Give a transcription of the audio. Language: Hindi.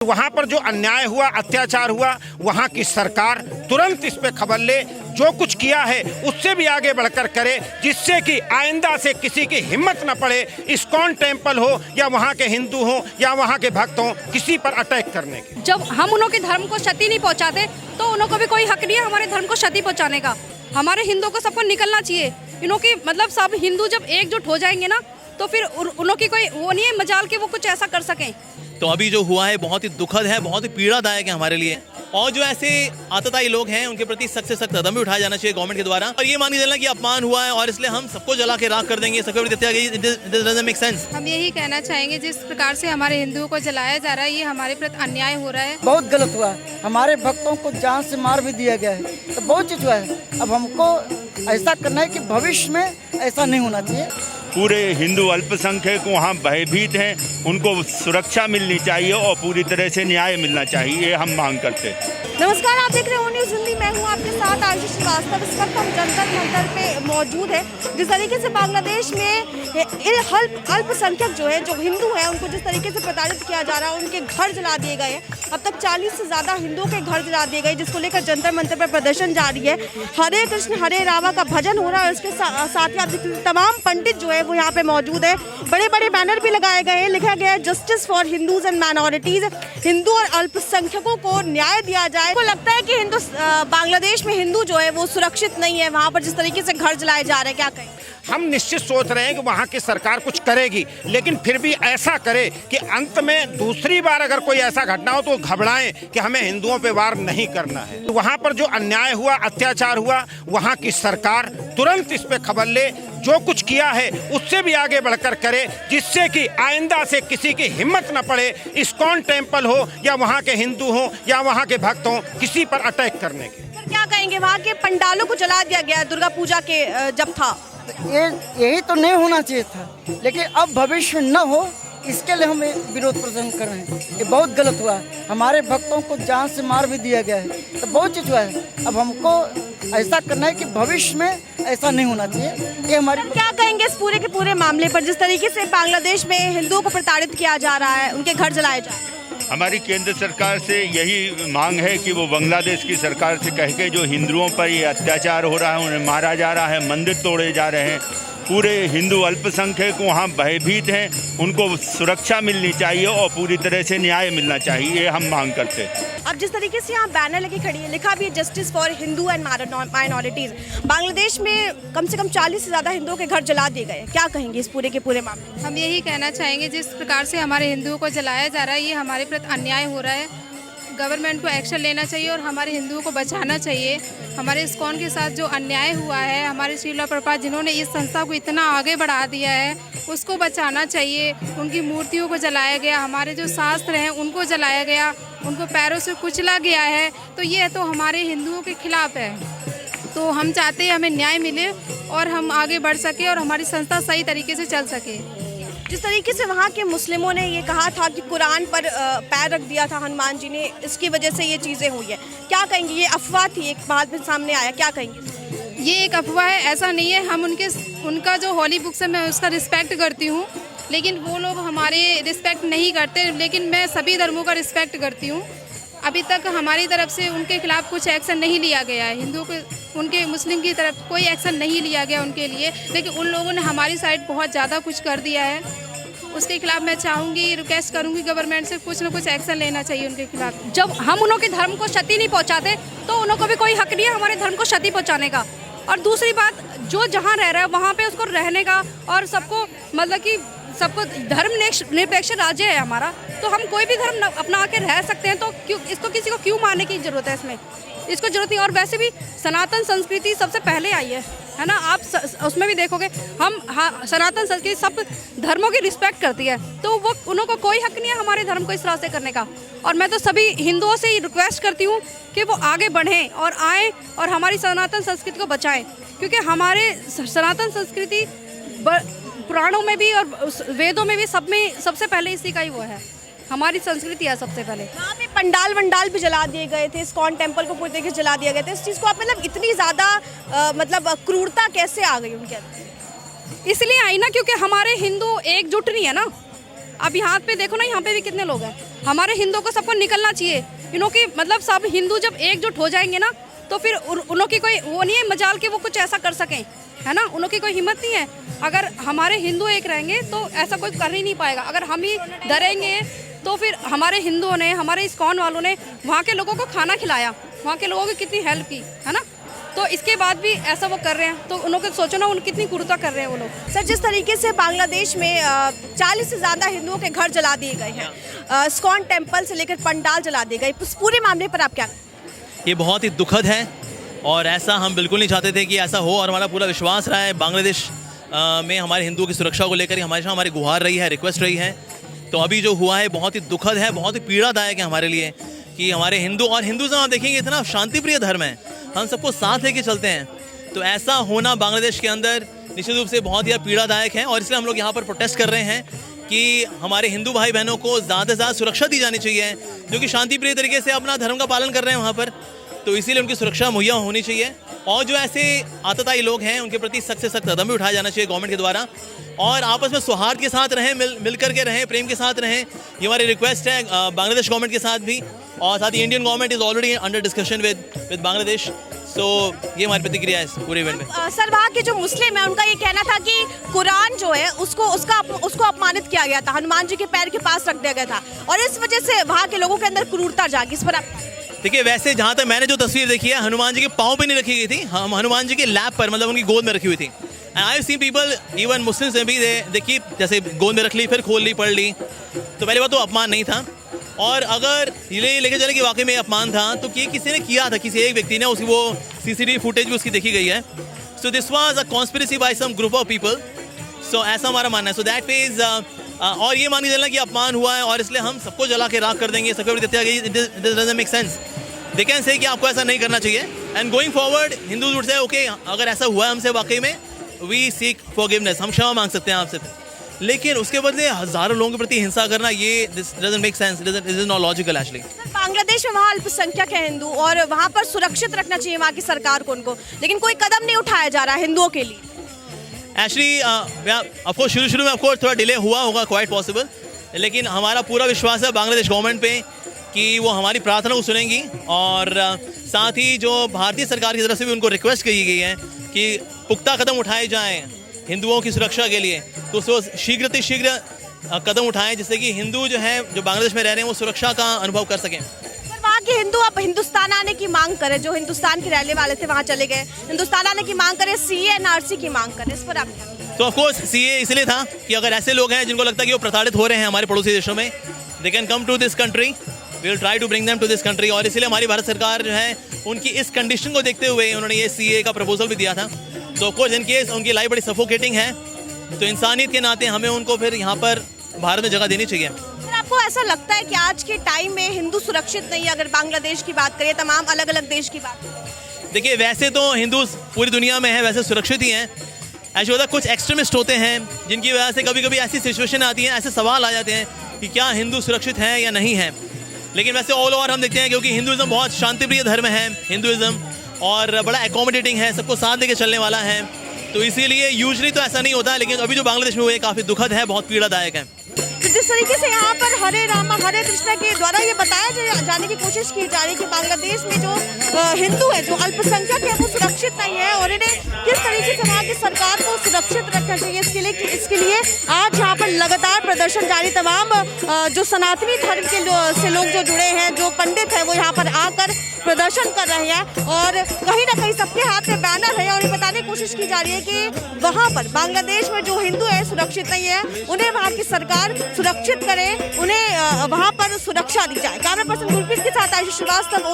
वहां पर जो अन्याय हुआ, अत्याचार हुआ, वहां की सरकार तुरंत इस पे खबर ले, जो कुछ किया है उससे भी आगे बढ़कर करे, जिससे कि आइंदा से किसी की हिम्मत न पड़े इस्कॉन टेम्पल हो या वहां के हिंदू हो या वहां के भक्त हो, किसी पर अटैक करने की। जब हम उन्हों के धर्म को क्षति नहीं पहुंचाते तो उन्हों को भी कोई हक नहीं है हमारे धर्म को क्षति पहुंचाने का। हमारे हिंदुओं को सबको निकलना चाहिए। इन्हों की मतलब सब हिंदू जब एकजुट हो जाएंगे ना तो फिर उन्हों की कोई वो नहीं है मजाल के वो कुछ ऐसा कर सकें। तो अभी जो हुआ है बहुत ही दुखद है, बहुत ही पीड़ादायक है हमारे लिए, और जो ऐसे आतताई लोग हैं उनके प्रति सख्त से सख्त कदम भी उठाया जाना चाहिए गवर्नमेंट के द्वारा। और ये मान के चलना कि अपमान हुआ है और इसलिए हम सबको जला के राख कर देंगे, सबके प्रति मेक सेंस। हम यही कहना चाहेंगे जिस प्रकार से हमारे हिंदुओं को जलाया जा रहा है ये हमारे प्रति अन्याय हो रहा है, बहुत गलत हुआ है। हमारे भक्तों को जान से मार भी दिया गया है, तो बहुत चीज हुआ है। अब हमको ऐसा करना है कि भविष्य में ऐसा नहीं होना चाहिए। पूरे हिंदू अल्पसंख्यक वहाँ भयभीत हैं, उनको सुरक्षा मिलनी चाहिए और पूरी तरह से न्याय मिलना चाहिए, ये हम मांग करते हैं। नमस्कार, आप देख रहे हो न्यूज़ हिंदी, मैं हूं आपके साथ आरजी श्रीवास्तव। इस वक्त हम जंतर मंतर पे मौजूद है। जिस तरीके से बांग्लादेश में अल्पसंख्यक जो है, जो हिंदू हैं, उनको जिस तरीके से प्रताड़ित किया जा रहा है, उनके घर जला दिए गए हैं। अब तक 40 से ज़्यादा हिंदुओं के घर जला दिए गए, जिसको लेकर जंतर मंतर पर प्रदर्शन जारी है। हरे कृष्ण हरे रामा का भजन हो रहा है। उसके साथ ही आप तमाम पंडित जो है वो यहाँ पे मौजूद है। बड़े बड़े बैनर भी लगाए गए हैं, लिखा गया है justice for Hindus and minorities, Hindu और अल्पसंख्यकों को न्याय दिया जाए। को लगता है कि बांग्लादेश में हिंदू जो है वो सुरक्षित नहीं है, वहाँ पर जिस तरीके से घर जलाए जा रहे हैं, क्या कहें? हम निश्चित सोच रहे हैं कि वहाँ की सरकार कुछ करेगी, लेकिन फिर भी ऐसा करे कि अंत में दूसरी बार अगर कोई ऐसा घटना हो तो घबराएं कि हमें हिंदुओं पे वार नहीं करना है। वहाँ पर जो अन्याय हुआ, अत्याचार हुआ, वहाँ की सरकार तुरंत इस पे खबर ले, जो कुछ किया है उससे भी आगे बढ़कर करे, जिससे कि आइंदा से किसी की हिम्मत न पड़े इस्कॉन टेम्पल हो या वहाँ के हिंदू हो या वहाँ के भक्त हो, किसी पर अटैक करने की। क्या कहेंगे? वहाँ के पंडालों को जला दिया गया दुर्गा पूजा के जब था। यही तो नहीं होना चाहिए था, लेकिन अब भविष्य न हो इसके लिए हम विरोध प्रदर्शन कर रहे हैं। ये बहुत गलत हुआ है। हमारे भक्तों को जान से मार भी दिया गया है, तो बहुत चीज हुआ है। अब हमको ऐसा करना है कि भविष्य में ऐसा नहीं होना चाहिए। ये हमारी क्या कहेंगे इस पूरे के पूरे मामले पर, जिस तरीके से बांग्लादेश में हिंदुओं को प्रताड़ित किया जा रहा है, उनके घर जलाए जा रहे हैं? हमारी केंद्र सरकार से यही मांग है कि वो बांग्लादेश की सरकार से कह के जो हिंदुओं पर ये अत्याचार हो रहा है, उन्हें मारा जा रहा है, मंदिर तोड़े जा रहे हैं, पूरे हिंदू अल्पसंख्यक वहाँ भयभीत हैं, उनको सुरक्षा मिलनी चाहिए और पूरी तरह से न्याय मिलना चाहिए, ये हम मांग करते हैं। अब जिस तरीके से यहाँ बैनर लगी खड़ी है, लिखा भी है justice for Hindu and minorities. Bangladesh में कम से कम 40 से ज़्यादा हिंदुओं के घर जला दिए गए, क्या कहेंगे इस पूरे के पूरे मामले? हम यही कहना चाहेंगे जिस प्रकार से हमारे हिंदुओं को जलाया जा रहा है ये हमारे प्रति अन्याय हो रहा है। गवर्नमेंट को एक्शन लेना चाहिए और हमारे हिंदुओं को बचाना चाहिए। हमारे इस्कॉन के साथ जो अन्याय हुआ है, हमारे श्रीला प्रभुपाद जिन्होंने इस संस्था को इतना आगे बढ़ा दिया है, उसको बचाना चाहिए। उनकी मूर्तियों को जलाया गया, हमारे जो शास्त्र हैं उनको जलाया गया, उनको पैरों से कुचला गया है, तो ये तो हमारे हिंदुओं के खिलाफ है। तो हम चाहते हैं हमें न्याय मिले और हम आगे बढ़ सके और हमारी संस्था सही तरीके से चल सके। जिस तरीके से वहाँ के मुस्लिमों ने ये कहा था कि कुरान पर पैर रख दिया था हनुमान जी ने, इसकी वजह से ये चीज़ें हुई है, क्या कहेंगे? ये अफवाह थी, एक बाद में सामने आया, क्या कहेंगे? ये एक अफवाह है, ऐसा नहीं है। हम उनका जो हॉली बुक्स है मैं उसका रिस्पेक्ट करती हूँ, लेकिन वो लोग हमारे रिस्पेक्ट नहीं करते, लेकिन मैं सभी धर्मों का रिस्पेक्ट करती हूँ। अभी तक हमारी तरफ से उनके खिलाफ कुछ एक्शन नहीं लिया गया है। हिंदुओं के उनके मुस्लिम की तरफ कोई एक्शन नहीं लिया गया उनके लिए, लेकिन उन लोगों ने हमारी साइड बहुत ज़्यादा कुछ कर दिया है। उसके खिलाफ मैं चाहूँगी, रिक्वेस्ट करूँगी गवर्नमेंट से कुछ ना कुछ एक्शन लेना चाहिए उनके खिलाफ। जब हम उन्हों के धर्म को क्षति नहीं पहुँचाते तो उन्हों को भी कोई हक नहीं है हमारे धर्म को क्षति पहुँचाने का। और दूसरी बात, जो जहाँ रह रहा है वहाँ पे उसको रहने का, और सबको मतलब कि सबको धर्म निरपेक्ष राज्य है हमारा, तो हम कोई भी धर्म अपना के रह सकते हैं। तो क्यों इसको किसी को क्यों मानने की ज़रूरत है? इसमें इसको जरूरत नहीं। और वैसे भी सनातन संस्कृति सबसे पहले आई है ना? आप उसमें भी देखोगे हम सनातन संस्कृति सब धर्मों की रिस्पेक्ट करती है, तो वो उनको कोई हक नहीं है हमारे धर्म को इस तरह से करने का। और मैं तो सभी हिंदुओं से ही रिक्वेस्ट करती हूँ कि वो आगे बढ़ें और आएँ और हमारी सनातन संस्कृति को बचाएं, क्योंकि हमारे सनातन संस्कृति पुराणों में भी और वेदों में भी सबसे पहले इसी का ही वो है, हमारी संस्कृति है सबसे पहले। वहाँ पे पंडाल वंडाल भी जला दिए गए थे, इस्कॉन टेम्पल को पूरी तरीके से जला दिया गया था। इस चीज़ को आप मतलब इतनी ज़्यादा मतलब क्रूरता कैसे आ गई उनके अंदर? इसलिए आई ना क्योंकि हमारे हिंदू एकजुट नहीं है ना। अब यहाँ पे देखो ना, यहाँ पे भी कितने लोग हैं, हमारे हिंदुओं को सबको निकलना चाहिए। इन्हों की मतलब सब हिंदू जब एकजुट हो जाएंगे ना तो फिर उन्हों की कोई वो नहीं है मजाल के वो कुछ ऐसा कर सकें, है ना। उन्हों की कोई हिम्मत नहीं है। अगर हमारे हिंदू एक रहेंगे तो ऐसा कोई कर ही नहीं पाएगा। अगर हम ही डरेंगे तो फिर हमारे हिंदुओं ने, हमारे इस्कॉन वालों ने वहाँ के लोगों को खाना खिलाया, वहाँ के लोगों की कितनी हेल्प की, है ना। तो इसके बाद भी ऐसा वो कर रहे हैं तो उन लोग सोचो ना उन कितनी क्रूरता कर रहे हैं वो लोग। सर, जिस तरीके से बांग्लादेश में 40 से ज़्यादा हिंदुओं के घर जला दिए गए हैं, इस्कॉन टेम्पल से लेकर पंडाल जला दिए गए, इस पूरे मामले पर आप क्या? ये बहुत ही दुखद है और ऐसा हम बिल्कुल नहीं चाहते थे कि ऐसा हो, और हमारा पूरा विश्वास रहा है बांग्लादेश में हमारे हिंदुओं की सुरक्षा को लेकर हमेशा हमारी गुहार रही है, रिक्वेस्ट रही है। तो अभी जो हुआ है बहुत ही दुखद है, बहुत ही पीड़ादायक है हमारे लिए कि हमारे हिंदू, और हिंदुज़म आप देखेंगे इतना शांतिप्रिय धर्म है, हम सबको साथ लेके चलते हैं। तो ऐसा होना बांग्लादेश के अंदर निश्चित रूप से बहुत ही पीड़ादायक है, और इसलिए हम लोग यहाँ पर प्रोटेस्ट कर रहे हैं कि हमारे हिंदू भाई बहनों को ज़्यादा से ज़्यादा सुरक्षा दी जानी चाहिए, जो कि शांतिप्रिय तरीके से अपना धर्म का पालन कर रहे हैं वहाँ पर। तो इसीलिए उनकी सुरक्षा मुहैया होनी चाहिए, और जो ऐसे आतताई लोग हैं उनके प्रति सख्त से सख्त कदम भी उठाया जाना चाहिए गवर्नमेंट के द्वारा, और आपस में सौहार्द के साथ रहें, मिल करके रहें, प्रेम के साथ रहें। ये हमारी रिक्वेस्ट है बांग्लादेश गवर्नमेंट के साथ भी, और साथ ही Indian government is already under discussion with Bangladesh. So ये हमारी प्रतिक्रिया है इस पूरे इवेंट में। सर, वहाँ के जो मुस्लिम है उनका ये कहना था कि कुरान जो है उसको अपमानित किया गया था, हनुमान जी के पैर के पास रख दिया गया था, और इस वजह से वहाँ के लोगों के अंदर क्रूरता जागी। इस पर आप? देखिए, वैसे जहाँ तक मैंने जो तस्वीर देखी है, हनुमान जी के पाँव पे नहीं रखी गई थी, हम हनुमान जी के लैप पर, मतलब उनकी गोद में रखी हुई थी। And I have seen people, even Muslims में भी दे कीप, जैसे गोद में रख ली, फिर खोल ली, पढ़ ली। तो पहली बात तो अपमान नहीं था, और अगर ये लेके चले कि वाकई में अपमान था तो ये किसी ने किया था, किसी एक व्यक्ति ने, उसकी वो CCTV फुटेज भी उसकी देखी गई है। So this was a conspiracy by some group of people. So ऐसा हमारा मानना है। सो दैट मीन्स और ये मान के चलना कि अपमान हुआ है और इसलिए हम सबको जला के राख कर देंगे, सबको हत्या गई, this doesn't make sense. They can say कि आपको ऐसा नहीं करना चाहिए, and going forward Hindu would say okay, अगर ऐसा हुआ है हमसे वाकई में, वी सीक फॉरगिवनेस, हम क्षमा मांग सकते हैं आपसे, लेकिन उसके बदले हजारों लोगों के प्रति हिंसा करना, ये this doesn't make sense, this is not logical actually. Bangladesh में वहाँ अल्पसंख्यक है हिंदू, और वहाँ पर सुरक्षित रखना चाहिए वहाँ की सरकार को उनको, लेकिन कोई कदम नहीं उठाया जा रहा हिंदुओं के लिए। एक्चुअली ऑफकोर्स शुरू में ऑफकोर्स थोड़ा डिले हुआ होगा, क्वाइट पॉसिबल, लेकिन हमारा पूरा विश्वास है बांग्लादेश गवर्नमेंट पे कि वो हमारी प्रार्थना को सुनेंगी, और साथ ही जो भारतीय सरकार की तरफ से भी उनको रिक्वेस्ट की गई है कि पुख्ता कदम उठाए जाएं हिंदुओं की सुरक्षा के लिए, तो उसको शीघ्र कदम उठाएं जिससे कि हिंदू जो है, जो बांग्लादेश में रह रहे हैं, वो सुरक्षा का अनुभव कर सकें। वहाँ के हिंदू अब हिंदुस्तान आने की मांग करें, जो हिंदुस्तान के रहने वाले थे वहाँ चले गए, हिंदुस्तान आने की मांग करें, CA NRC की मांग करें, इस पर आप? तो ऑफकोर्स CA इसलिए था कि अगर ऐसे लोग हैं जिनको लगता है कि वो प्रताड़ित हो रहे हैं हमारे पड़ोसी देशों में, they can come to this country, we will try to bring them to this country. और इसलिए हमारी भारत सरकार जो है उनकी इस कंडीशन को देखते हुए उन्होंने ये CA का प्रपोजल भी दिया था। तो ऑफकोर्स इन केस उनकी लाइफ बड़ी सफोकेटिंग है, तो इंसानियत के नाते हमें उनको फिर यहाँ पर भारत में जगह देनी चाहिए। आपको ऐसा लगता है कि आज के टाइम में हिंदू सुरक्षित नहीं है? अगर बांग्लादेश की बात करें, तमाम अलग अलग देश की बात करें, देखिए वैसे तो हिंदू पूरी दुनिया में है, वैसे सुरक्षित ही हैं। ऐसे होता है कुछ एक्सट्रीमिस्ट होते हैं जिनकी वजह से कभी कभी ऐसी सिचुएशन आती है, ऐसे सवाल आ जाते हैं कि क्या हिंदू सुरक्षित हैं या नहीं है। लेकिन वैसे ऑल ओवर हम देखते हैं, क्योंकि हिंदुज़म बहुत शांतिप्रिय धर्म है हिंदुज़म, और बड़ा एकोमोडेटिंग है, सबको साथ लेके चलने वाला है, तो इसीलिए यूजुअली तो ऐसा नहीं होता। लेकिन अभी जो बांग्लादेश में हुए काफ़ी दुखद है, बहुत पीड़ादायक है। तो जिस तरीके से यहाँ पर हरे रामा हरे कृष्णा के द्वारा ये बताया जाने की कोशिश की जा रही है कि बांग्लादेश में जो हिंदू है, जो अल्पसंख्यक है, वो सुरक्षित नहीं है, और इन्हें किस तरीके से वहाँ की सरकार को सुरक्षित रखना चाहिए, इसके लिए आज यहाँ पर लगातार प्रदर्शन जारी। तमाम जो सनातनी धर्म के से लोग जो जुड़े हैं, जो पंडित हैं, वो यहाँ पर आकर प्रदर्शन कर रहे हैं, और कहीं ना कहीं सबके हाथ में बैनर है, और ये बताने की कोशिश की जा रही है कि वहाँ पर बांग्लादेश में जो हिंदू है सुरक्षित नहीं है, उन्हें वहाँ की सरकार सुरक्षित करे, उन्हें वहाँ पर सुरक्षा दी जाए। कैमरा पर्सन गुरप्रीत के साथ आयुष श्रीवास्तव।